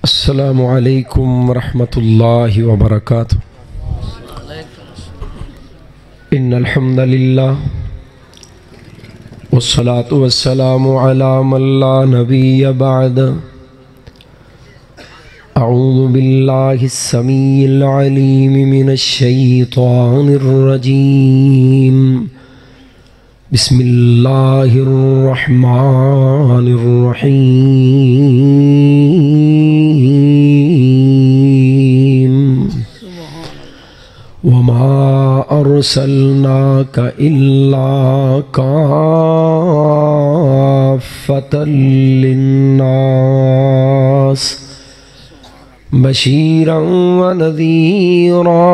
السلام علیکم ورحمۃ اللہ وبرکاتہ۔ ان الحمد للہ والصلاة والسلام علی من لا نبی بعد۔ اعوذ باللہ السمیع العلیم من الشیطان الرجیم۔ بسم اللہ الرحمن الرحیم۔ وما ارسلناک الا کافۃ للناس بشیرا ونذیرا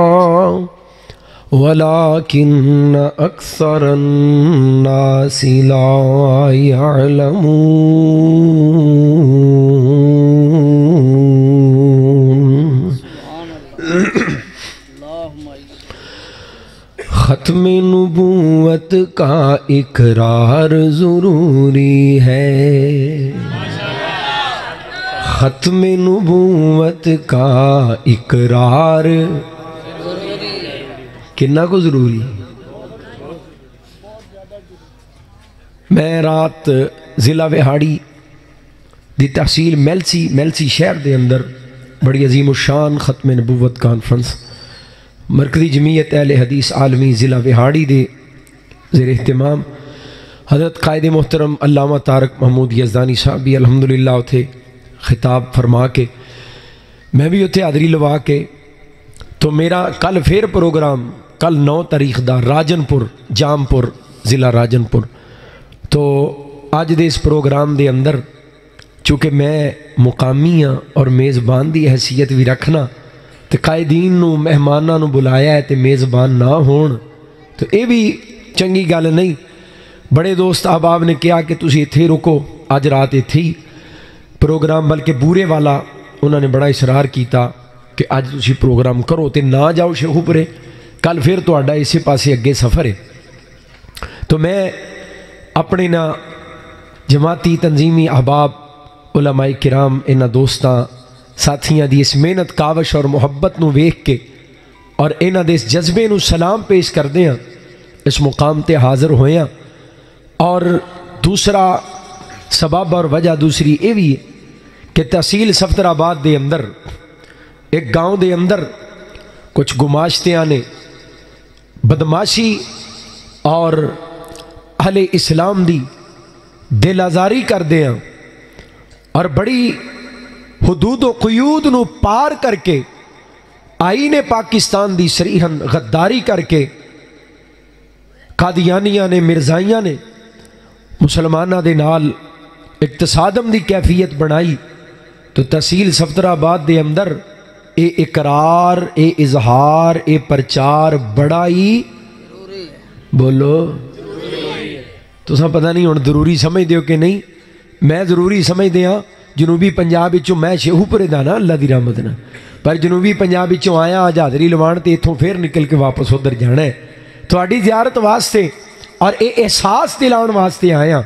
ولكن أكثر الناس لا يعلمون۔ ختم نبوت کا اقرار ضروری ہے، ختم نبوت کا اقرار کنا کو ضروری۔ میں رات ضلع وہاڑی دی تحصیل میلسی شہر دے اندر بڑی عظیم الشان ختم نبوت کانفرنس مرکزی جمعیت اہل حدیث عالمی ضلع وہاڑی دے زیر اہتمام حضرت قائد محترم علامہ طارق محمود یزدانی صاحب بھی الحمدللہ اتھے خطاب فرما کے میں بھی اتھے حاضری لوا کے تو میرا کل پھر پروگرام کل 9 تاریخ دا راجن پور جامپور ضلع راجن پور تو اج دے اس پروگرام دے اندر چونکہ میں مقامی ہاں اور میزبان دی حیثیت بھی رکھنا تو قائدین نو مہماناں نو بلایا ہے تے میزبان نہ ہون تو اے بھی چنگی گل نہیں۔ بڑے دوست احباب نے کہا کہ تسی ایتھے رکو، اج رات ایتھے ہی پروگرام، بلکہ بورے والا انہوں نے بڑا اصرار کیتا کہ اج تسی پروگرام کرو تے نہ جاؤ شیخو پرے، کل پھر تو اڈا اسی پاسے اگے سفر ہے۔ تو میں اپنے نا جماعتی تنظیمی احباب علماء کرام انہاں دوستاں ساتھیاں دی اس محنت کاوش اور محبت نو ویکھ کے اور انہاں دے اس جذبے نو سلام پیش کردے ہیں اس مقام تے حاضر ہوئے ہیں۔ اور دوسرا سبب اور وجہ دوسری یہ بھی ہے کہ تحصیل صفدر آباد دے اندر ایک گاؤں دے اندر کچھ گماشتیاں نے بدماشی اور اہل اسلام دی دل آزاری کر دیا اور بڑی حدود و قیود نو پار کر کے آئین پاکستان دی صریحاً غداری کر کے قادیانیاں نے مرزائیاں نے مسلمانہ دے نال اقتصادم دی کیفیت بنائی تو تحصیل صفدر آباد دے اندر اے اقرار اے اظہار اے پرچار بڑا ہی بولو تو سب پتہ نہیں ہوں ضروری سمجھ دیو کہ نہیں، میں ضروری سمجھ دیا جنوبی پنجاب وچوں میں شیخو پورے دا نا اللہ دی رحمت نا، پر جنوبی پنجاب وچوں آیا آج حاضری لوان تے اتھوں پھر نکل کے واپس ادھر جانا ہے تہاڈی زیارت واسطے اور اے احساس دلاؤن واسطے آیا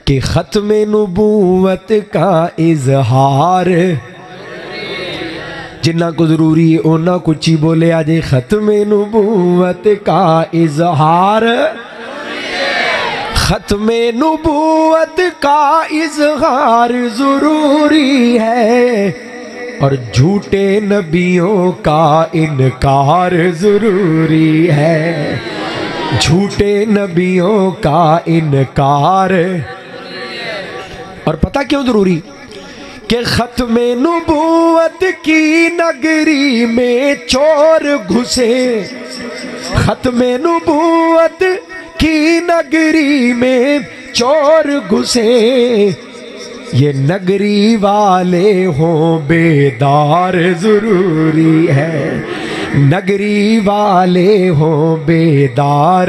کہ ختم نبوت کا اظہار جنہ کو ضروری ہے اونا کچھ ہی بولے آجے ختم نبوت کا اظہار، ختم نبوت کا اظہار ضروری ہے اور جھوٹے نبیوں کا انکار ضروری ہے، جھوٹے نبیوں کا انکار۔ اور پتہ کیوں ضروری کہ ختم نبوت کی نگری میں چور گھسے، ختم نبوت کی نگری میں چور گھسے، یہ نگری والے ہوں بیدار ضروری ہے، نگری والے ہوں بیدار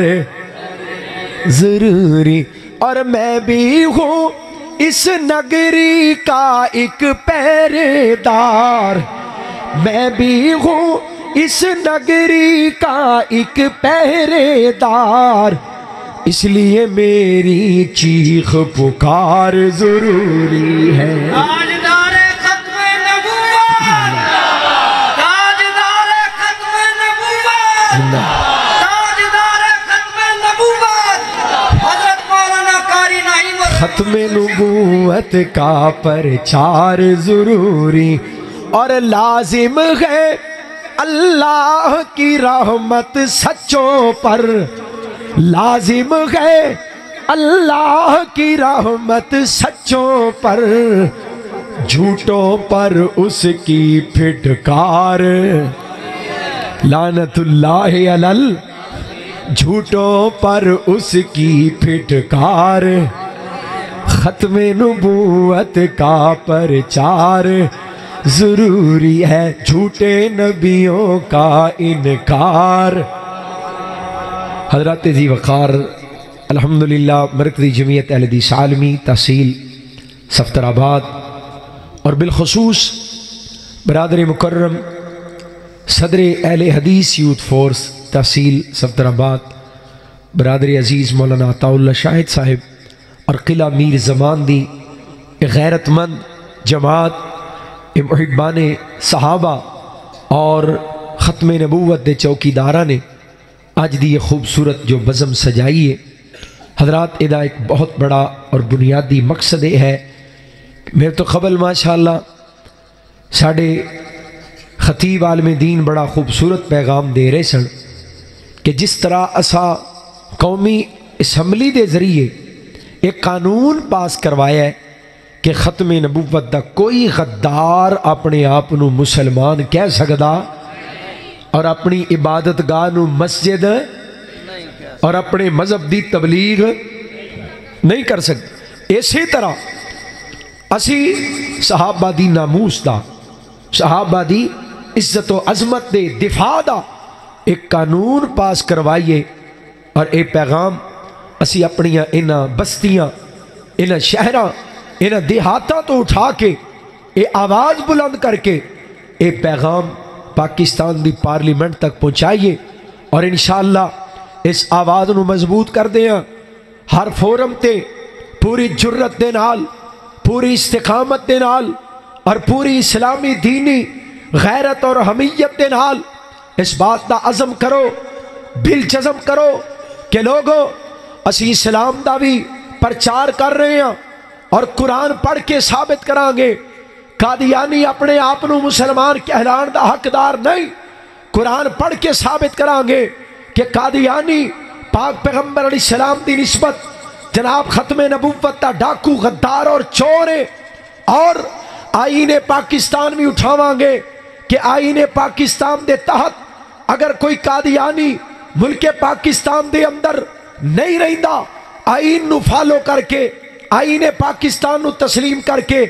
ضروری۔ اور میں بھی ہوں اس نگری کا ایک پہرے دار، میں بھی ہوں اس نگری کا ایک پہرے دار، اس لیے میری چیخ پکار ضروری ہے۔ تاجدار ختم نبوت نبوت کا پرچار ضروری اور لازم ہے اللہ کی رحمت سچوں پر، لازم ہے اللہ کی رحمت سچوں پر، جھوٹوں پر اس کی پھٹکار، لعنت اللہ علی جھوٹوں پر اس کی پھٹکار، ختم نبوت کا پرچار ضروری ہے، جھوٹے نبیوں کا انکار۔ حضرات ذی وقار الحمدللہ مرکزی جمعیت اہل حدیث عالمی تحصیل صفتر آباد اور بالخصوص برادر مکرم صدر اہل حدیث یوتھ فورس تحصیل صفتر آباد برادر عزیز مولانا عطا اللہ شاہد صاحب اور قلعہ میر زمان دی غیرت مند جماعت محبان صحابہ اور ختم نبوت دے چوکیدارہ نے آج دی یہ خوبصورت جو بزم سجائی ہے حضرات، ادا ایک بہت بڑا اور بنیادی مقصد ہے۔ میرے تو قبل ماشاءاللہ ساڑھے خطیب عالم دین بڑا خوبصورت پیغام دے رہے سن کہ جس طرح اسا قومی اسمبلی دے ذریعے ایک قانون پاس کروایا ہے کہ ختم نبوت دا کوئی غدار اپنے آپ نو مسلمان کہہ سکدا اور اپنی عبادت گاہ نو مسجد اور اپنے مذہب دی تبلیغ نہیں کر سکتے۔ اسی طرح اسی صحابہ دی ناموس دا، صحابہ دی عزت و عظمت دے دفاع دا ایک قانون پاس کروائیے اور اے پیغام اسی اپنیاں انہاں بستیاں انہاں شہراں انہاں دیہاتاں تو اٹھا کے اے آواز بلند کر کے اے پیغام پاکستان دی پارلیمنٹ تک پہنچائیے اور انشاءاللہ اس آواز نو مضبوط کر دیاں ہر فورم تے پوری جرت دے نال، پوری استقامت دے نال اور پوری اسلامی دینی غیرت اور حمیت دے نال اس بات دا عزم کرو، بل جزم کرو کہ لوگوں اسی اسلام دا بھی پرچار کر رہے ہیں اور قرآن پڑھ کے ثابت کران گے قادیانی اپنے آپ نو مسلمان کہلان دا حقدار نہیں، قرآن پڑھ کے ثابت کران گے کہ قادیانی پاک پیغمبر علیہ السلام دی نسبت جناب ختم نبوت دا ڈاکو غدار اور چور ہے، اور آئین پاکستان بھی اٹھاواں گے کہ آئین پاکستان دے تحت اگر کوئی قادیانی ملک پاکستان دے اندر نہیں رہندا آئین نو فالو کر کے آئین پاکستان نو تسلیم کر کے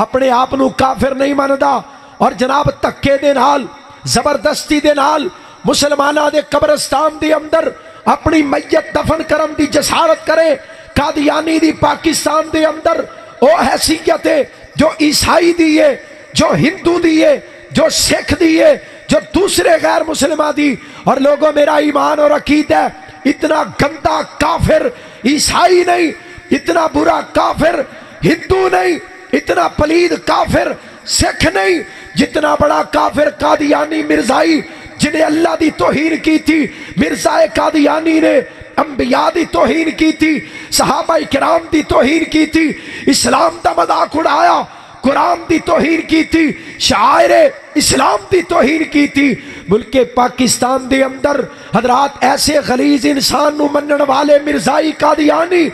اپنے آپ نو کافر نہیں ماندا اور جناب تکے دے نال زبردستی دے نال مسلمانہ دے قبرستان دے اندر اپنی میت دفن کرم دی جسارت کرے، قادیانی دی پاکستان دے اندر او حیثیت ہے جو عیسائی دی ہے، جو ہندو دی ہے، جو سکھ دی ہے، جو دوسرے غیر مسلمہ دی، اور لوگوں میرا ایمان اور عقیدہ ہے اتنا گندہ کافر عیسائی نہیں، اتنا برا کافر ہندو نہیں، اتنا پلید کافر سکھ نہیں، جتنا بڑا کافر قادیانی مرزائی جنہیں اللہ دی توہین کی تھی، مرزا قادیانی نے انبیاء دی توہین کی تھی، صحابہ کرام دی توہین کی تھی، اسلام دا مذاق اڑایا، قرآن دی توہین کی تھی، شاعر اسلام دی توہین کی تھی۔ ملک پاکستان دے اندر حضرات ایسے غلیظ انسان نو منن والے مرزائی قادیانی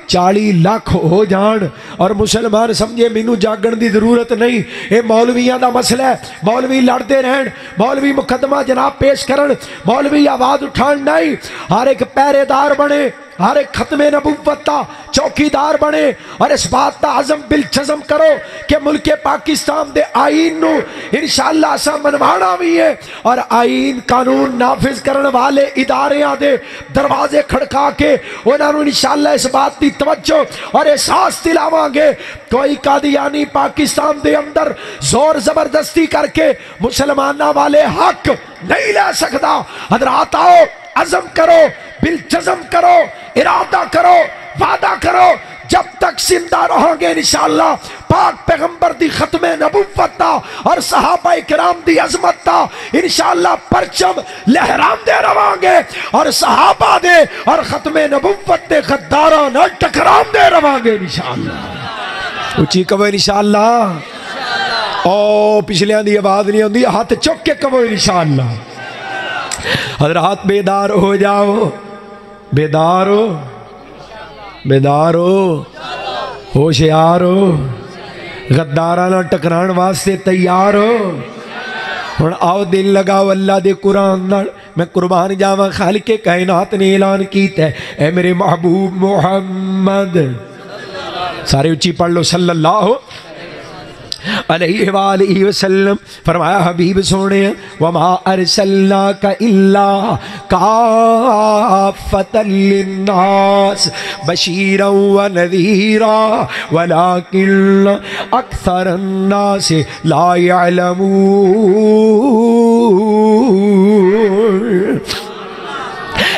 40 لاکھ ہو جان اور مسلمان سمجھے مینوں جاگن دی ضرورت نہیں، اے مولویاں دا مسئلہ ہے، مولوی لڑتے رہن، مولوی مقدمہ جناب پیش کرن، مولوی آواز اٹھان نہیں، ہر ایک پہرے دار بنے، ہر ایک ختم نبوت دا چوکیدار بنے اور اس بات دا عزم بالجزم کرو کہ ملک پاکستان دے آئین نو انشاءاللہ اسا منوانا بھی ہے اور آئین قانون نافذ کرن والے اداریاں دے دروازے کھڑکا کے انہاں نو انشاءاللہ اس بات دی توجہ اور احساس دلاواں گے کوئی قادیانی پاکستان دے اندر زور زبردستی کر کے مسلمانہ والے حق نہیں لے سکتا۔ حضرات آؤ عزم کرو، بالجزم کرو، ارادہ کرو، وعدہ کرو، جب تک زندہ رہو گے انشاءاللہ پاک پیغمبر دی ختم نبوت دا اور صحابہ کرام دی عظمت دا انشاءاللہ پرچم لہرام دے رواں گے اور صحابہ دے اور ختم نبوت دے غداراں نال ٹکرام دے رواں گے انشاءاللہ۔ اچھی کہو انشاءاللہ. او پچھلیاں دی آواز نہیں ہوندی، ہاتھ چک کے کہو انشاءاللہ. حضرات بیدار ہو جاؤ، بیدار ہو، بیدار ہو، ہوشیار ہو، غدارانہ ٹکران واسطے تیار ہو. ہن آؤ دل لگاؤ اللہ دے قرآن نال. میں قربان جاواں خالق کائنات نے اعلان کیتا ہے اے میرے محبوب محمد، سارے اچھی پڑھ لو صلی اللہ علیہ وآلہ وسلم. فرمایا حبیب سونے وما ارسلناک الا کافۃ للناس بشیرا ونذیرا ولکن اکثر الناس لا یعلمون.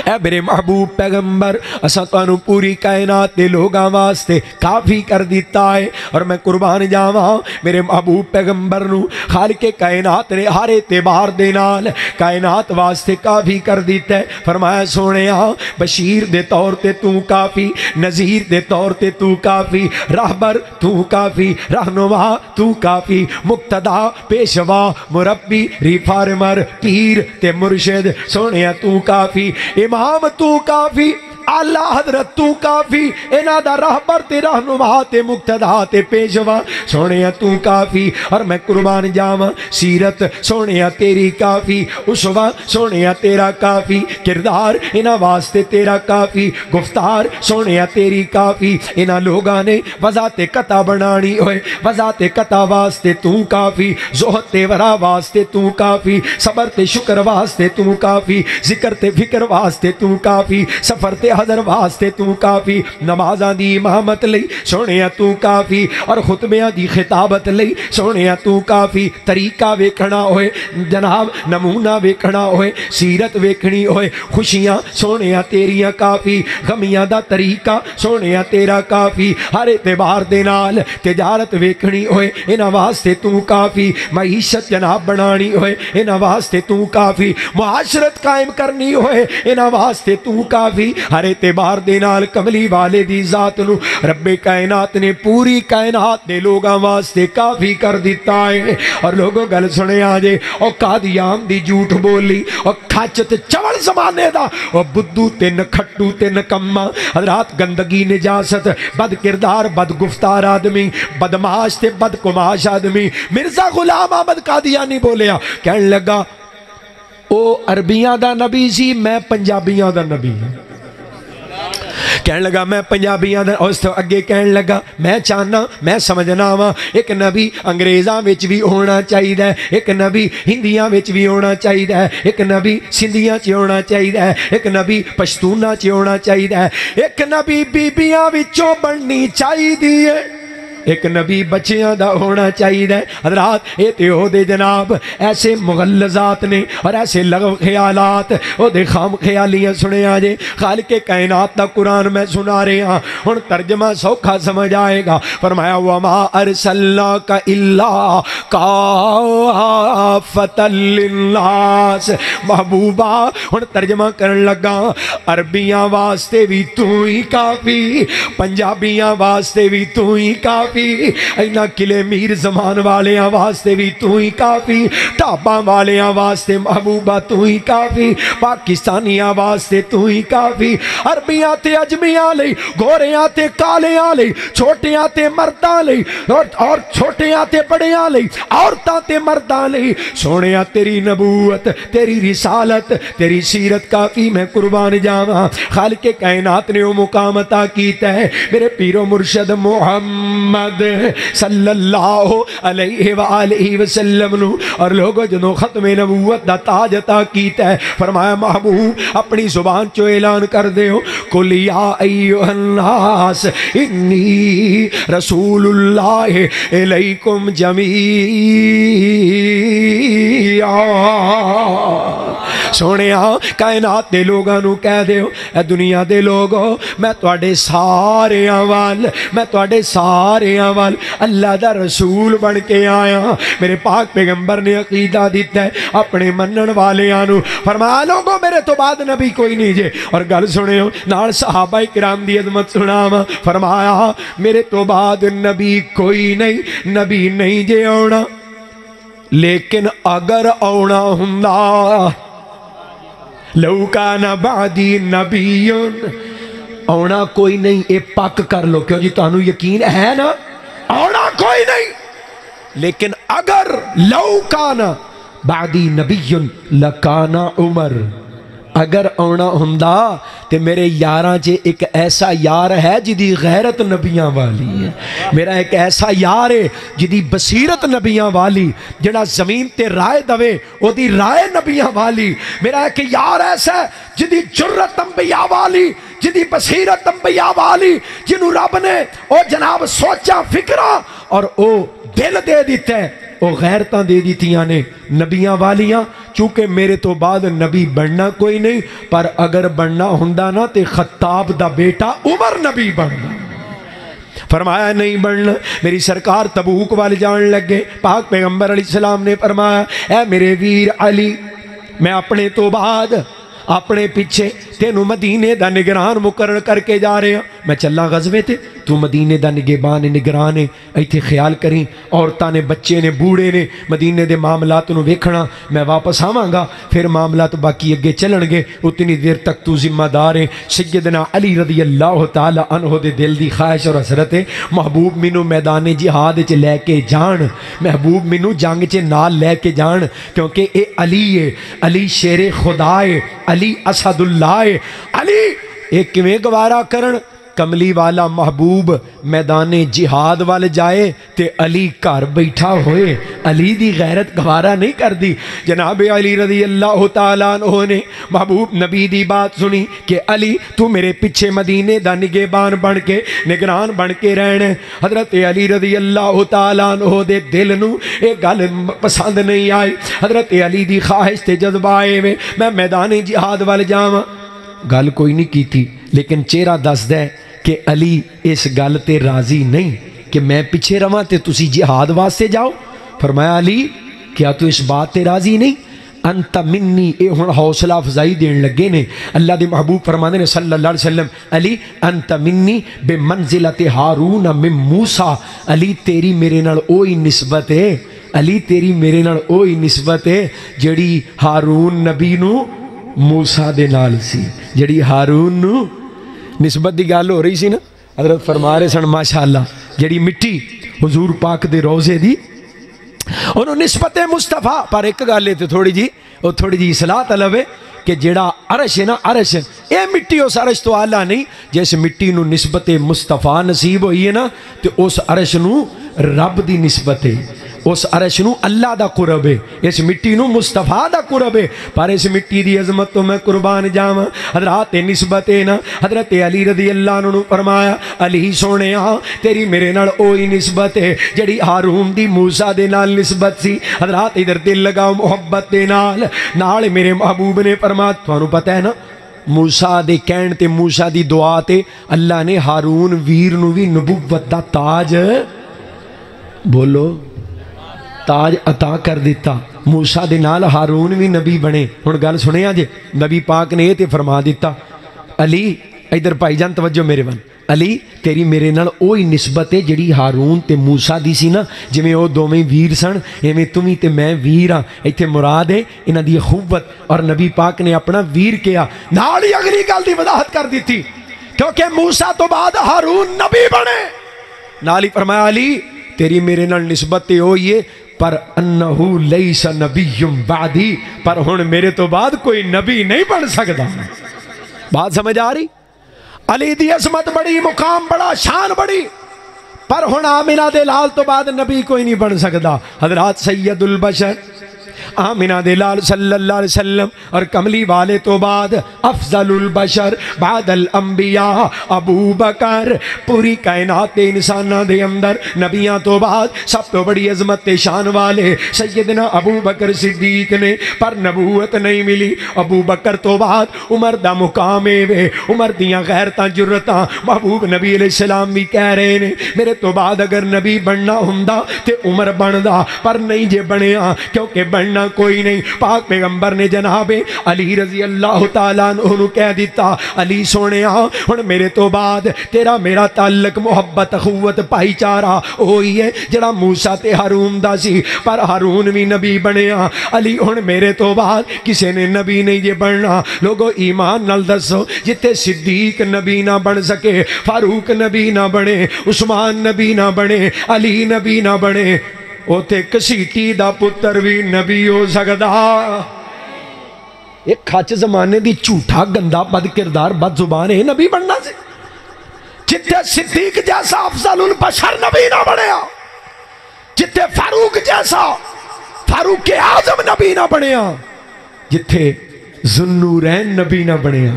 اے میرے محبوب پیغمبر اساں تانوں پوری کائنات دے لوگاں واسطے کافی کر دیتا ہے. اور میں قربان جاواں میرے محبوب پیغمبر نو خالق کائنات نے ہر اعتبار دے نال کائنات واسطے کافی کر دیتا ہے. فرمایا سونیا بشیر دے طور تے تو کافی، نذیر دے طور تے تو کافی، راہبر تو کافی، رہنما تو کافی، مقتدا، پیشوا، مربی، ریفارمر، پیر تے مرشد سونیا تو کافی، امام تو کافی، اللہ حضرت تو کافی، انہاں دا راہبر تے رہنما تے مقتدا تے پیشوا سونیا تو کافی. اور میں قربان جاواں سیرت سونیا تیری کافی، اسوہ سونیا تیرا کافی، کردار انہاں واسطے تیرا کافی، گفتار سونیا تیری کافی. انہاں لوگاں نے وضاحت قطع بنانی ہوئے، وضاحت قطع واسطے تو کافی، زہد تے ورا واسطے تو کافی، صبر تے شکر واسطے تو کافی، ذکر تے فکر واسطے تو کافی، سفر تے حضر واسطے تو کافی، نمازاں دی امامت لئی سونیا تو کافی، اور خطبیاں دی خطابت لئی سونیا تو کافی. طریقہ ویکھنا ہوئے جناب، نمونہ ویکھنا ہوئے، سیرت ویکھنی ہوئے، خوشیاں سونیا تیریاں کافی، غمیاں دا طریقہ سونیا تیرا کافی. ہر اعتبار دے نال تجارت ویکھنی ہوئے انہاں واسطے تو کافی، معیشت جناب بنانی ہوئے انہاں واسطے تو کافی، معاشرت قائم کرنی ہوئے انہاں واسطے تو کافی. ہر اعتبار دے نال کملی والے دی ذات نو رب کائنات نے پوری کائنات دے لوگاں واسطے کافی کر دیتا ہے. اور لوگوں گل سنے آجے او قادیان دی جھوٹ بولی، او کھچ تے چول زمانے دا، او بدو تے نکھٹو تے نکمہ، حضرات گندگی نجاست، بد کردار بد گفتار آدمی، بدماش تے بد کماش آدمی. مرزا غلام احمد قادیانی بولیا، کہنے لگا او عربیاں دا نبی سی، میں پنجابیاں دا نبی ہوں. کہنے لگا میں پنجابیاں دا، اس تو اگے کہنے لگا میں چاہنا میں سمجھنا وا ایک نبی انگریزاں وچ بھی ہونا چاہیے، ایک نبی ہندیاں وچ بھی ہونا چاہیے، ایک نبی سندھیاں چ ہونا چاہیے، ایک نبی پشتوناں چ ہونا چاہیے، ایک نبی بیبیاں وچوں بننی چاہیے، ایک نبی بچیاں دا ہونا چاہیے. حضرات اے تے ہو دے جناب ایسے مغلظات نے اور ایسے لغو خیالات او دے خام خیالیاں سنے آجے. خالق کائنات دا قرآن میں سنا رہے ہاں، ہن ترجمہ سوکھا سمجھ آئے گا. فرمایا وما ارسلناک الا کافۃ للناس. محبوبہ ہن ترجمہ کرن لگا، عربیاں واسطے بھی تو ہی کافی، پنجابیاں واسطے بھی تو ہی کافی، اینا قلعے میر زمان والیاں واسطے بھی تو ہی کافی، ٹاپاں والیاں واسطے محبوبہ تو ہی کافی، پاکستانیاں واسطے تو ہی کافی، عربیاں تے اجمیاں لئی، گوریاں تے کالیاں لئی، چھوٹیاں تے مرداں لئی، اور چھوٹیاں تے بڑیاں لئی، عورتاں تے مرداں لئی. سونیا تیری نبوت، تیری رسالت، تیری سیرت کافی. میں قربان جاواں خالق کائنات نے وہ مقام عطا کیتا ہے میرے پیر و مرشد محمد صلی اللہ علیہ وآلہ وسلم نو. اور لوگوں جنہوں ختم نبوت دا تاج عطا کیتا ہے، فرمایا محبوب اپنی زبان چو اعلان کر دے ہو، قل یا ایھا الناس انی رسول اللہ الیکم جمیعا. سونے کائنات دے لوگاں نو کہہ دیو اے دنیا دے لوگو میں تواڈے سارے وال اللہ دا رسول بن کے آیا. میرے پاک پیغمبر نے عقیدہ دیتا ہے اپنے منن والیاں نو. فرمایا لوگو میرے تو بعد نبی کوئی نہیں جے. اور گل سنیو نال صحابہ کرام دی عظمت سناواں. فرمایا میرے تو بعد نبی کوئی نہیں، نبی نہیں جے آنا، لیکن اگر آنا ہوندا لو کان بعدی نبی، آنا کوئی نہیں. اے پک کر لو، کیوں جی تانوں یقین ہے نا آنا کوئی نہیں، لیکن اگر لو کان بعدی نبی لکان عمر، اگر آنا ہوندا تے میرے یاراں چے ایک ایسا یار ہے جدی غیرت نبیاں والی ہے. میرا ایک ایسا یار ہے جدی بصیرت نبیاں والی، جڑا زمین تے رائے دوے او دی رائے نبیاں والی. میرا ایک یار ایسا ہے جدی جرت انبیاء والی، جدی بصیرت انبیاء والی، جنہوں رب نے او جناب سوچا فکرہ اور او دل دے دیتا ہے، او غیرتاں دے دیتیاں نے نبیاں والیاں. چونکہ میرے تو بعد نبی بننا کوئی نہیں، پر اگر بننا ہوندا نا تے خطاب دا بیٹا عمر نبی بننا. فرمایا نہیں بننا. میری سرکار تبوک والے جان لگے. پاک پیغمبر علیہ السلام نے فرمایا اے میرے ویر علی، میں اپنے تو بعد اپنے پیچھے تینوں مدینے دا نگران مقرر کر کے جا رہے ہیں. میں چلا غزوے تے، تو مدینے دا نگہبان نگران ہے. ایتھے خیال کریں عورتاں نے، بچے نے، بوڑھے نے مدینے دے معاملات نو ویکھنا. میں واپس آواں گا پھر معاملات باقی اگے چلن گے، اتنی دیر تک تو ذمہ دار ہے. سیدنا علی رضی اللہ تعالی عنہ دے دل دی خواہش اور حسرت ہے محبوب مینوں میدان جہاد وچ لے کے جان، محبوب مینوں جنگ چ نال لے کے جان، کیونکہ اے علی ہے، علی شیر خدا ہے، علی اسد اللہ ہے. علی ایک کیویں گوارا کرن کملی والا محبوب میدان جہاد وال جائے تے علی گھر بیٹھا ہوئے. علی دی غیرت گوارا نہیں کر دی. جناب علی رضی اللہ تعالیٰ عنہ نے محبوب نبی دی بات سنی کہ علی تو میرے پیچھے مدینے دا نگہبان بن کے، نگران بن کے رہنے. حضرت علی رضی اللہ تعالیٰ عنہ دے دل نو ایک گل پسند نہیں آئی. حضرت علی دی خواہش تے جذبہ آئے میں میدان جہاد وال جاواں. گل کوئی نہیں کی تھی، لیکن چہرہ دس دے کہ علی اس گل تے راضی نہیں کہ میں پیچھے رواں تے تسی جہاد واسطے جاؤ. فرمایا علی کیا تو اس بات تے راضی نہیں؟ انت منی، اے ہن حوصلہ افزائی دین لگے نے. اللہ دے محبوب فرماندے نے صلی اللہ علیہ وسلم علی انت منی بمنزلت ہارون من موسیٰ، علی تیری میرے نال اوہی نسبت ہے، علی تیری میرے نال اوہی نسبت ہے جڑی ہارون نبی نو موسیٰ دے نال سی. جڑی ہارون نو نسبت دی گل ہو رہی سی نا، حضرت فرما رہے سن ماشاءاللہ جڑی مٹی حضور پاک دے روزے دی انہوں نسبت مصطفیٰ. پر ایک گل ہے تھوڑی جی اصلاح طلب ہے کہ جڑا عرش ہے نا، عرش اے مٹی اس عرش تو آلہ نہیں. جیسے مٹی نو نسبت مصطفیٰ نصیب ہوئی ہے نا، تو اس عرش نو رب دی نسبت ہے، اس عرش نو اللہ دا قرب ہے، اس مٹی نو مصطفیٰ دا قرب ہے. پر اس مٹی دی عظمت تو میں قربان جاواں. حضرات نسبت ہے نا. حضرت علی رضی اللہ عنہ نو فرمایا علی سونیا تیری میرے نال اوہی نسبت ہے جڑی ہارون دی موسیٰ دے نال نسبت سی. حضرات ادھر دل لگاؤ محبت دے نال میرے محبوب نے فرمایا تھانوں پتہ ہے نا موسیٰ دے کہن تے موسیٰ دی دعا تے اللہ نے ہارون ویر نو بھی نبوت دا تاج، بولو تاج عطا کر دیتا. موسیٰ دے نال ہارون بھی نبی بنے. ہن گل سنیا جے نبی پاک نے یہ تے فرما دیتا علی ادھر بھائی جان توجہ میرے ون، علی تیری میرے نال اوہی نسبت ہے جڑی ہارون تے موسیٰ دی سی نا. جویں او دوویں ویر سن ایویں تمی تے میں ویر ہاں. ایتھے مراد ہے انہاں دی اخوت. اور نبی پاک نے اپنا ویر کیا نال ہی اگلی گل دی وضاحت کر دیتی کیونکہ موسیٰ تو بعد ہارون نبی بنے. نال ہی فرمایا علی تیری میرے نال نسبت تے ہوئی ہے پر انہو لیس نبی بعدی، پر ہن میرے تو بعد کوئی نبی نہیں بن سکتا. بات سمجھ آ رہی؟ علی دی عظمت بڑی، مقام بڑا، شان بڑی، پر ہن آمنہ دے لال تو بعد نبی کوئی نہیں بن سکتا. حضرات سید البشر آمنہ دے لال صلی اللہ علیہ وسلم اور کملی والے تو بعد افضل البشر بعد الانبیاء ابو بکر، پوری کائنات دے انسانہ دے اندر نبیاں تو بعد سب تو بڑی عظمت شان والے سیدنا ابو بکر صدیق نے، پر نبوت نہیں ملی ابو بکر تو بعد عمر دا مقام وے، عمر دیاں غیرتاں جرتاں محبوب نبی علیہ السلام بھی کہہ رہے نے میرے تو بعد اگر نبی بننا ہوندا تے عمر بندا، پر نہیں جے بنیا کیونکہ بننا کوئی نہیں۔ پاک پیغمبر نے جناب علی رضی اللہ تعالیٰ عنہ کہہ دیتا علی سونیا ہن میرے تو بعد تیرا میرا تعلق محبت اخوت بھائی چارہ وہی ہے جڑا موسیٰ تے ہارون دا سی، پر ہارون بھی نبی بنیا، علی ہن میرے تو بعد کسے نے نبی نہیں جے بننا۔ لوگو ایمان نال دسو جتے صدیق نبی نہ بن سکے، فاروق نبی نہ بنے، عثمان نبی نہ بنے، علی نبی نہ بنے، اوتے کسیٹی دا پتر بھی نبی ہو سکدا۔ ایک کھچ زمانے دی جھوٹا گندا بد کردار بد زبان ہے نبی بننا سے، جتے صدیق جیسا افضل البشر نبی نہ بنیا، جتے فاروق جیسا فاروق اعظم نبی نہ بنیا، جتے ذوالنورین نبی نہ بنیا،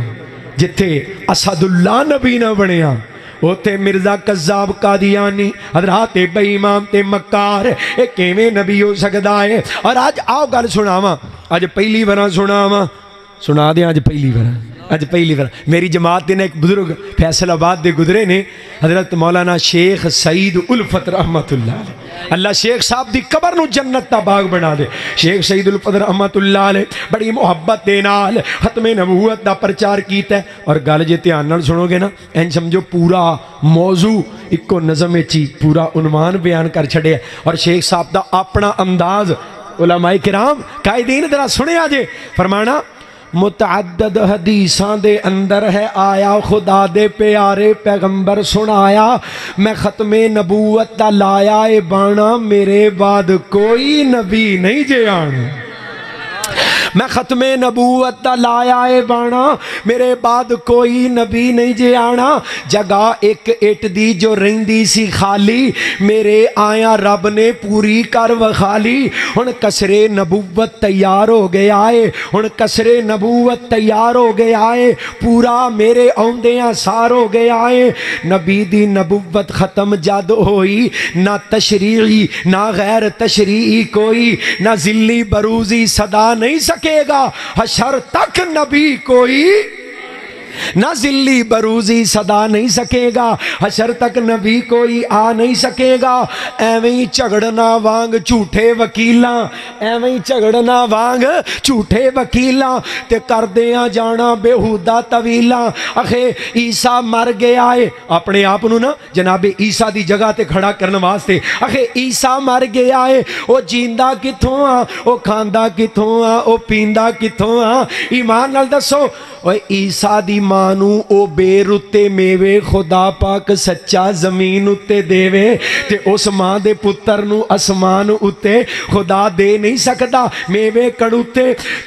جتے اسد اللہ نبی نہ بنیا، اوتے مرزا قذاب قادیانی حضرات بے امام تے مکار ایک کیویں نبی ہو سکدا ہے۔ اور آج آؤ گل سناواں، آج پہلی بار سناواں، سنا دیں آج پہلی بار میری جماعت دے ایک بزرگ فیصل آباد دے گزرے نے حضرت مولانا شیخ سعید الفت رحمت اللہ علیہ، اللہ شیخ صاحب دی قبر نو جنت دا باغ بنا دے۔ شیخ سعید الفت رحمت اللہ علیہ بڑی محبت دے نال ختم نبوت دا پرچار کیتا ہے، اور گل جے دھیان نال سنو گے نا این سمجھو پورا موضوع اکو نظم چی پورا عنوان بیان کر چھڑے، اور شیخ صاحب دا اپنا انداز علماء کرام قائدین ذرا سنے آجے فرمانا متعدد حدیثاں دے اندر ہے آیا خدا دے پیارے پیغمبر سنایا میں ختم نبوت دا لایا اے بانا میرے بعد کوئی نبی نہیں جے آنا، میں ختم نبوت دا لایا اے بانا میرے بعد کوئی نبی نہیں جے آنا، جگہ ایک اٹ دی جو رہندی سی خالی میرے آیا رب نے پوری کر وخالی، ہن کسرے نبوت تیار ہو گیا ہے، ہن کسرے نبوت تیار ہو گیا ہے، پورا میرے اوندیاں سار ہو گیا ہے، نبی دی نبوت ختم جد ہوئی، نہ تشریعی نہ غیر تشریعی کوئی، نہ ذلی بروزی صدا نہیں سکے گا حشر تک نبی کوئی، نہ ذلی بروزی صدا نہیں سکے گا حشر تک نبی کوئی آ نہیں سکے گا، ایویں جھگڑنا وانگ جھوٹے وکیلاں، ایویں جھگڑنا وانگ جھوٹے وکیلاں تے کر دیاں جانا بےہودہ طویلاں، اخے عیسیٰ مر گیا ہے اپنے آپ نو نا جناب عیسیٰ دی جگہ تے کھڑا کرنے واسطے، اخے عیسیٰ مر گیا ہے او جیندہ کتھوں آ، او کھاندا کتھوں آ، او پیندہ کتھوں آ، ایمان نال دسو اوے عیسیٰ دی مانو او بے رتے میوے خدا پاک سچا زمین اتے دیوے تے اس ماں دے پتر نو اسمان اتے خدا دے نہیں سکتا میوے کڑوتے،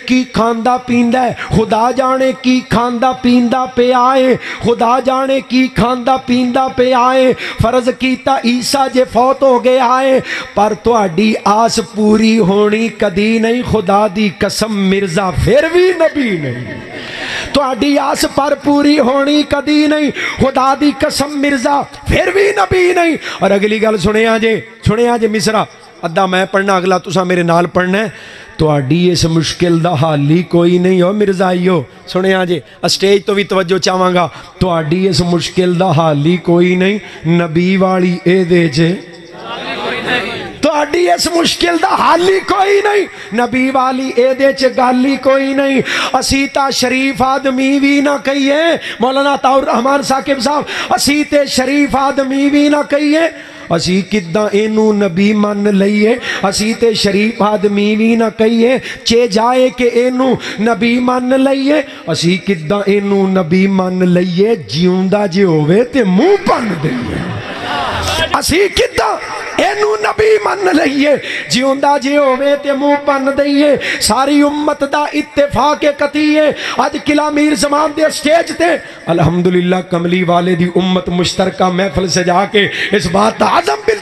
کی کھاندا پیندا ہے خدا جانے کی کھاندا پیندا پہ آئے، خدا جانے کی کھاندا پیندا پہ آئے، فرض کیتا عیسیٰ جے فوت ہو گیا ہے پر تہاڈی آس پوری ہونی کدی نہیں، خدا دی قسم مرزا پھر بھی نبی نہیں، تہاڈی آس پر پوری ہونی کدی نہیں، خدا دی قسم مرزا پھر بھی نبی نہیں۔ اور اگلی گل سنے آجے مصرا ادھا میں پڑھنا اگلا تسا میرے نال پڑھنا ہے، تہاڈی اس مشکل دا حال ہی کوئی نہیں ہو مرزائیو، سنے آجے اسٹیج تو بھی توجہ چاہواں گا، تہاڈی اس مشکل دا حال ہی کوئی نہیں، نبی والی اے دے جے تہاڈی اس مشکل دا حال ہی کوئی نہیں، نبی والی اے دے چ گل ہی کوئی نہیں، اسی تا شریف آدمی بھی نہ کہیے، مولانا عطاء الرحمان ثاقب صاحب اسی تے شریف آدمی بھی نہ کہیے، اسی کداں اینو نبی من لئیے، اسی تے شریف آدمی بھی نہ کہیے چے جائے کہ اینو نبی من لئیے، اسی کداں اینو نبی من لئیے جیوندا جے ہوئے تے منہ پن دئیے، اسی کداں اینو نبی من لئیے جیوندا جے ہوئے تے منہ پن دئیے، ساری امت دا اتفاق قطعی ہے۔ آج قلعہ میر زمان دے سٹیج تے الحمدللہ کملی والے دی امت مشترکہ محفل سجا کے اس بات عظم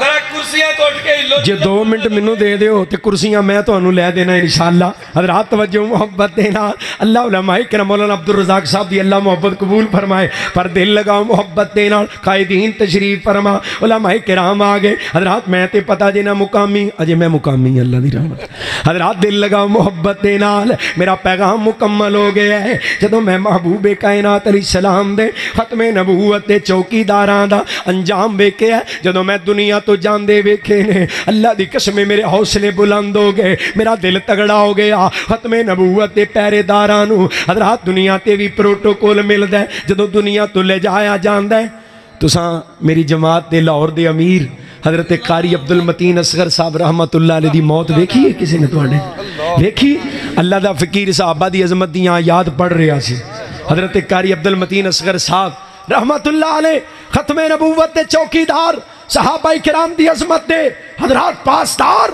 ذرا کرسیاں تو اٹھ کے ہلو جے 2 منٹ منو دے دیو تے کرسیاں میں تو انہوں لے دینا انشاءاللہ. حضرات توجہ محبت دینا. اللہ علماء کرام مولانا عبدالرزاق صاحب دی اللہ محبت قبول فرمائے. پر دل لگاؤ محبت دینا. قائدین تشریف فرما. علماء کرام آگے. حضرات میں تے پتا جینا مقامی اجے میں مقامی اللہ دی رحمت. حضرات دل لگاؤ محبت دینا. میرا پیغام مکمل ہو گیا ہے. جدوں میں محبوب کائنات علیہ السلام دے ختم نبوت دے چوکی داران دا انجام ویکھے ہے. جدوں میں دنیا تو جان دے ویکھے نے اللہ دی قسم میرے حوصلے بلند ہو گئے. میرا دل تگڑا ہو گیا. ختم نبوت دے پہرے دارانو حضرات دنیا تے بھی پروٹوکول ملدا ہے. جدوں دنیا تو لے جایا جاندا ہے. تساں میری جماعت دے لاہور دے امیر حضرت قاری عبدالمتین اصغر صاحب رحمت اللہ علیہ دی موت ویکھی ہے کسی نے تواڈے ویکھی؟ اللہ دا فقیر صحابہ دی عظمت دیاں یاد پڑھ رہا سی. حضرت قاری عبدالمتین اصغر صاحب رحمت اللہ علیہ ختم نبوت دے چوکیدار صحابہ کرام دی عظمت دے حضرات پاسدار.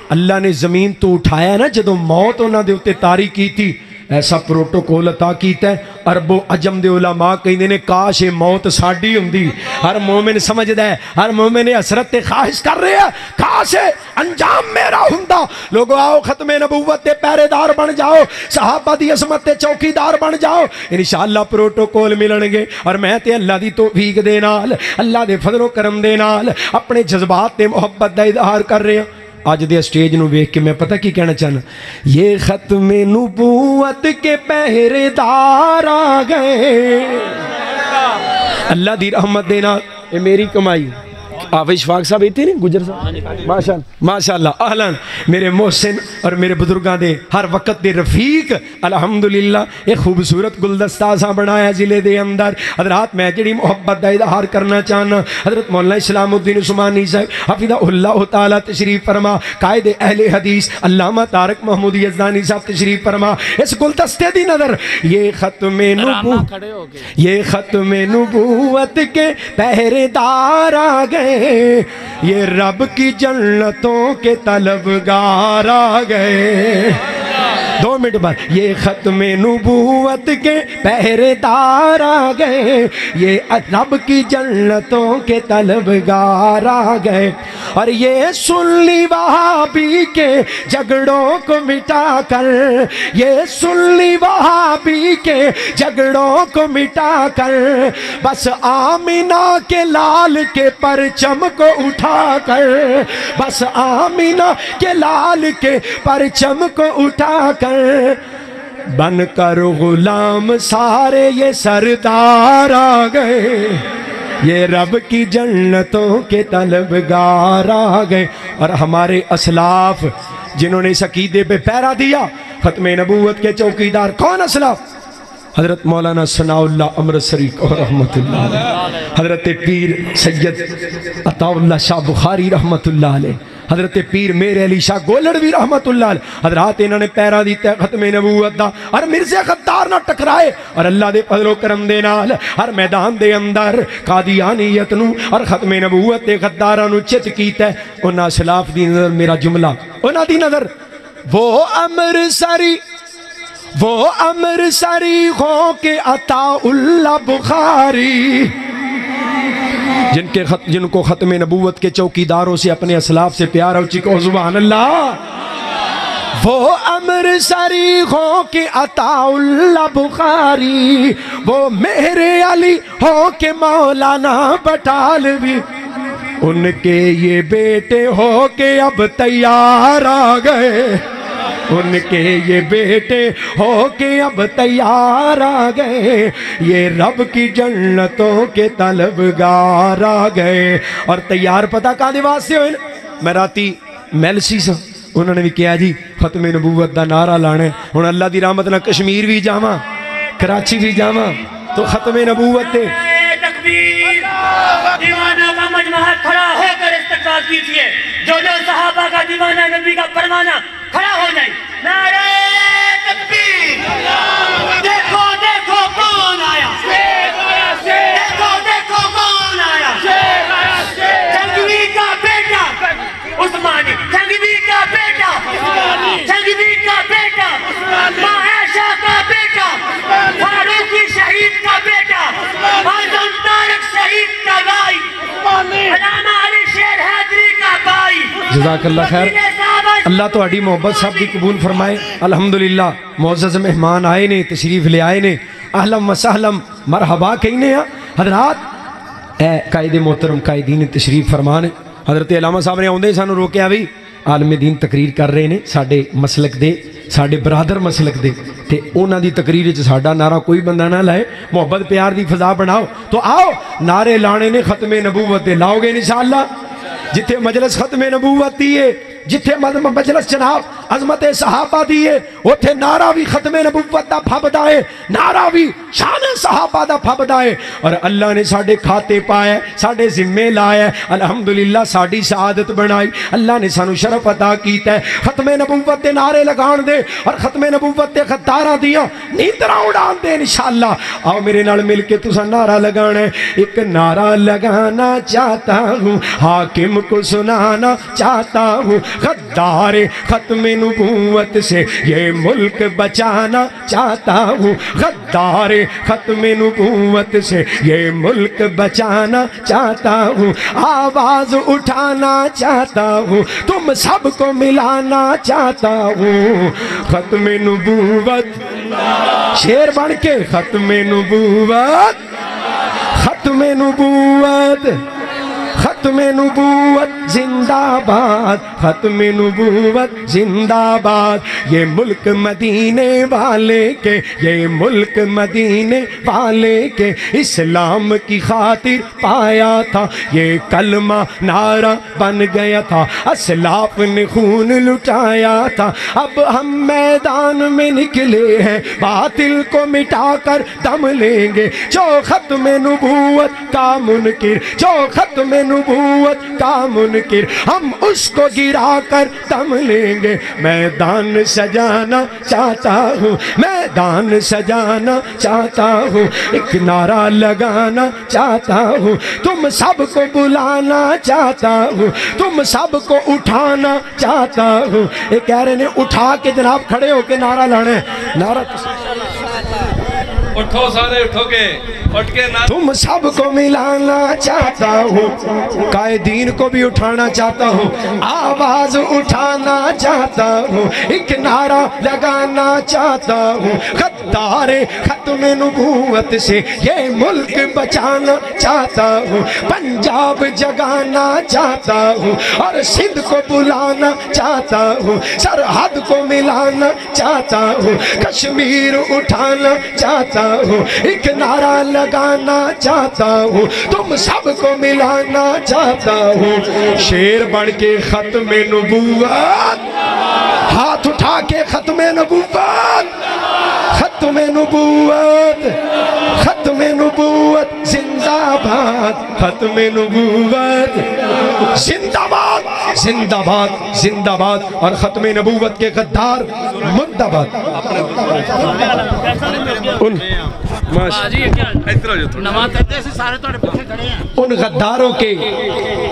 اللہ نے زمین تو اٹھایا نا جدوں موت انہاں دے اوتے طاری کی تھی ایسا پروٹوکول عطا کیتا ہے. عرب و عجم دے علماء کہندے نے کاش یہ موت ساڈی ہوندی. ہر مومن سمجھدا ہے ہر مومن حسرت تے خواہش کر رہے ہیں کاش انجام میرا ہوندا. لوگو آؤ ختم نبوت دے پہرے دار بن جاؤ. صحابہ دی عظمت تے چوکیدار بن جاؤ. انشاءاللہ پروٹوکول ملن گے. اور میں تے اللہ دی توفیق دے نال اللہ دے فضل و کرم دے نال اپنے جذبات تے محبت دا اظہار کر رہے ہیں. آج دے اسٹیج نو ویکھ کے میں پتہ کی کہنا چاہنا یہ ختم نبوت کے پہرے دار آ گئے. اللہ دی رحمت دینا اے میری کمائی. آپ اشفاق صاحب ایتے نہیں گجر صاحب ماشاءاللہ اہلاً میرے محسن اور میرے بزرگاں دے ہر وقت دے رفیق الحمدللہ ایک خوبصورت گلدستہ سا بنایا ضلع دے اندر. حضرات میں جڑی محبت دا اظہار کرنا چاہنا حضرت مولانا اسلام الدین عثمانی صاحب حفظہ اللہ تعالی تشریف فرما قائد اہل حدیث علامہ طارق محمود یزدانی صاحب تشریف فرما. اس گلدستے دی نظر یہ ختم نبوت کے پہرے دار آ گئے. یہ رب کی جنتوں کے طلبگار آ گئے. 2 منٹ بعد یہ ختم نبوت کے پہرے دار آ گئے. یہ رب کی جنتوں کے طلبگار آ گئے. اور یہ سن لی وہابی کے جھگڑوں کو مٹا کر یہ سن لی وہابی کے جھگڑوں کو مٹا کر بس آمینہ کے لال کے پرچم کو اٹھا کر بس آمینہ کے لال کے پرچم کو اٹھا کر بن کر غلام سارے یہ سردار آ گئے. یہ رب کی جنتوں کے طلبگار آ گئے. اور ہمارے اسلاف جنہوں نے اس عقیدے پہ پیرا دیا ختم نبوت کے چوکیدار کون اسلاف؟ حضرت مولانا ثناء اللہ امرتسری رحمت اللہ علیہ. حضرت پیر سید عطا اللہ شاہ بخاری رحمت اللہ علیہ. حضرت پیر میرے علی شاہ گولڑوی رحمت اللہ علیہ. حضرات انہوں نے پیرا دیتا ہے ختم نبوت دا. اور مرزا غدار نہ ٹکرائے. اور اللہ دے فضل و کرم دے نال ہر میدان دے اندر قادیانیت نو اور ختم نبوت دے غداراں نو چت کیتا ہے. انہاں اسلاف دی نظر میرا جملہ انہاں دی نظر وہ امرتسری ہو کے عطا اللہ بخاری جن کو ختم نبوت کے چوکیداروں سے اپنے اسلاف سے پیار ہو چکو سبحان اللہ. وہ امرتسری ہو کے عطا اللہ بخاری وہ مہر علی ہو کے مولانا بٹالوی ان کے یہ بیٹے ہو کے اب تیار آ گئے. ان کے یہ بیٹے ہو کے اب تیار آ گئے. یہ رب کی جنتوں کے طلبگار آ گئے. اور تیار پتہ کہاں دے واسطے ہوئے میں راتی میلسی سا انہوں نے بھی کیا جی ختم نبوت دا نعرہ لانے. ہن اللہ دی رحمت نہ کشمیر بھی جاواں کراچی بھی جاواں تو ختم نبوت تے تکبیر. دیوانہ کا مجمع کھڑا ہو کر استقبال کیجئے. جو صحابہ کا دیوانہ نبی کا پروانہ کھڑا ہو جائے. نعرہ تکبیر. دیکھو دیکھو کون آیا. دیکھو دیکھو کون آیا. جنگوی کا بیٹا عثمانی. جنگوی کا بیٹا جنگوی کا بیٹا ماں عائشہ کا بیٹا فاروقی شہید کا بیٹا اعظم طارق شہید کا بھائی علامہ علی شیر حیدری جزاک اللہ خیر اللہ تو اڈی محبت صاحب کی قبول فرمائے الحمدللہ معزز مہمان آئے نے تشریف لے آئے نے اہلم و سہلم مرحبا کہنے ہیں حضرات اے قائد محترم قائدین تشریف فرمان حضرت علامہ صاحب نے آندے سانو روکیا بھی عالم دین تقریر کر رہے نے ساڑھے مسلک دے ساڑھے برادر مسلک دے تے اونا دی تقریر چ ساڑھا نعرہ کوئی بندہ نہ لائے محبت پیار دی فضا بناؤ تو آؤ نعرے لانے نے ختم نبوت دے لاؤ گے انشاءاللہ جتھے مجلس ختم نبوت دیئے جتھے مجلس جناب عظمت صحابہ دیئے اتھے نعرہ بھی ختم نبوت دا پھب دائے نعرہ بھی شان صحابہ دا پھب دائے اور اللہ نے ساڑھے کھاتے پائے ساڑھے ذمے لائے الحمدللہ ساڑھی سعادت بنائی اللہ نے سانو شرف عطا کیتا ہے ختم نبوت دے نعرے لگان دے اور ختم نبوت دے خطارہ دیا نیندرہ اڑان دے انشاءاللہ آؤ میرے نال مل کے تسا نعرہ لگانا ہے ایک نعرہ لگانا چاہتا ہوں حاکم کو سنانا چاہتا ہوں غدار ختم نبوت سے یہ ملک بچانا چاہتا ہوں غدار ختم نبوت سے یہ ملک بچانا چاہتا ہوں آواز اٹھانا چاہتا ہوں تم سب کو ملانا چاہتا ہوں ختم نبوت شیر بن کے ختم نبوت ختم نبوت ختم نبوت زندہ باد ختم نبوت زندہ باد یہ ملک مدینے والے کے یہ ملک مدینے والے کے اسلام کی خاطر پایا تھا یہ کلمہ نعرہ بن گیا تھا اسلاف نے خون لٹایا تھا اب ہم میدان میں نکلے ہیں باطل کو مٹا کر دم لیں گے جو ختم نبوت کا منکر جو ختم نبوت کا منکر ہم اس کو گرا کر دم لیں گے میدان سجانا چاہتا ہوں میدان سجانا چاہتا ہوں ایک نعرہ لگانا چاہتا ہوں تم سب کو بلانا چاہتا ہوں تم سب کو اٹھانا چاہتا ہوں ایک کہہ رہے نے اٹھا کے جناب کھڑے ہو کے نعرہ لانا ہے نعرہ اٹھو سارے اٹھو کے اٹھ کے تم سب کو ملانا چاہتا ہوں قائدین کو بھی اٹھانا چاہتا ہوں آواز اٹھانا چاہتا ہوں ایک نعرہ لگانا چاہتا ہوں غدار ختم نبوت سے یہ ملک بچانا چاہتا ہوں پنجاب جگانا چاہتا ہوں اور سندھ کو بلانا چاہتا ہوں سرحد کو ملانا چاہتا ہوں کشمیر اٹھانا چاہتا ہوں ایک نعرہ لگانا چاہتا ہوں تم سب کو ملانا چاہتا ہوں شیر بڑھ کے ختم نبوت ہاتھ اٹھا کے ختم نبوت ختم نبوت ختم نبوت زندہ باد ختم نبوت زندہ باد زندہ باد زندہ باد اور ختم نبوت کے غدار مردہ باد ان غداروں کے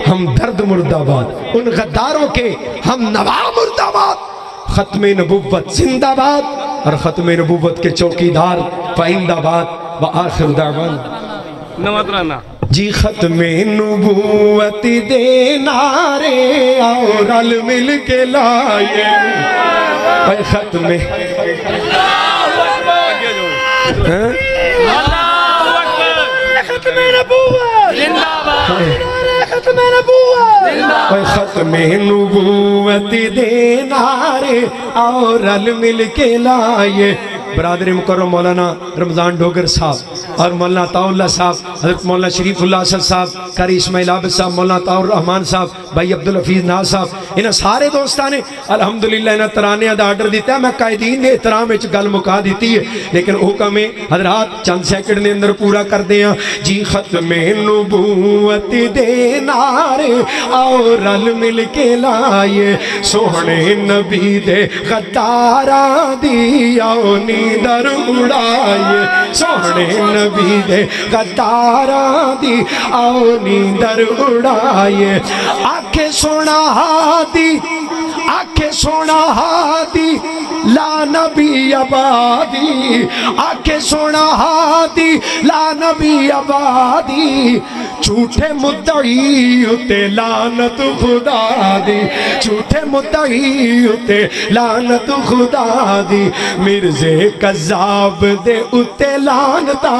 ہم درد مردہ باد ان غداروں کے ہم نوا مردہ باد ختم نبوت زندہ باد اور ختم نبوت کے چوکیدار پائندہ باد وآخر دعوانا جی ختم نبوت دے نعرے اور رل مل کے لائے اے ختم ختم نبوت ختم نبوت ختم نبوت دے نعرے اور رل مل کے لائے برادر مکرم مولانا رمضان ڈوگر صاحب اور مولانا عطاء اللہ صاحب حضرت مولانا شریف اللہ اسد صاحب قاری اسماعیل عابد صاحب مولانا عطاء الرحمن صاحب بھائی عبدالحفیظ ناز صاحب انہاں سارے دوستاں نے الحمدللہ انہاں ترانے دا آرڈر دیتا ہے میں قائدین نے احترام وچ گل مکا دیتی ہے لیکن حکم حضرات چند سیکنڈ نے اندر پورا کر دیاں جی ختم نبوت دے نعرے اور رل مل کے لائے سوہنے نبی دے غداراں دی آؤ نیندر اڑائے سوہنے نبی دے غداراں دی آؤ نیندر اڑائے آنکھیں سونا دی آکھے سونا ہادی لا نبی آبادی، آکھے سونا ہادی لا نبی آبادی، جھوٹے مدعی اتے لعنت خدا دی، جھوٹے مدعی اتے لعنت خدا دی، مرزے قذاب دے اتے لعنتا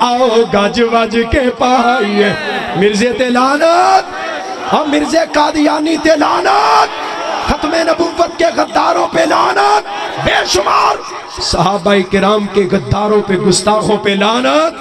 آؤ گج وج کے پائیے، مرزے تے لعنت اور مرزے قادیانی تے لعنت، ختم نبوت کے غداروں پہ لعنت، بے شمار صحابہ کرام کے غداروں پہ گستاخوں پہ لعنت۔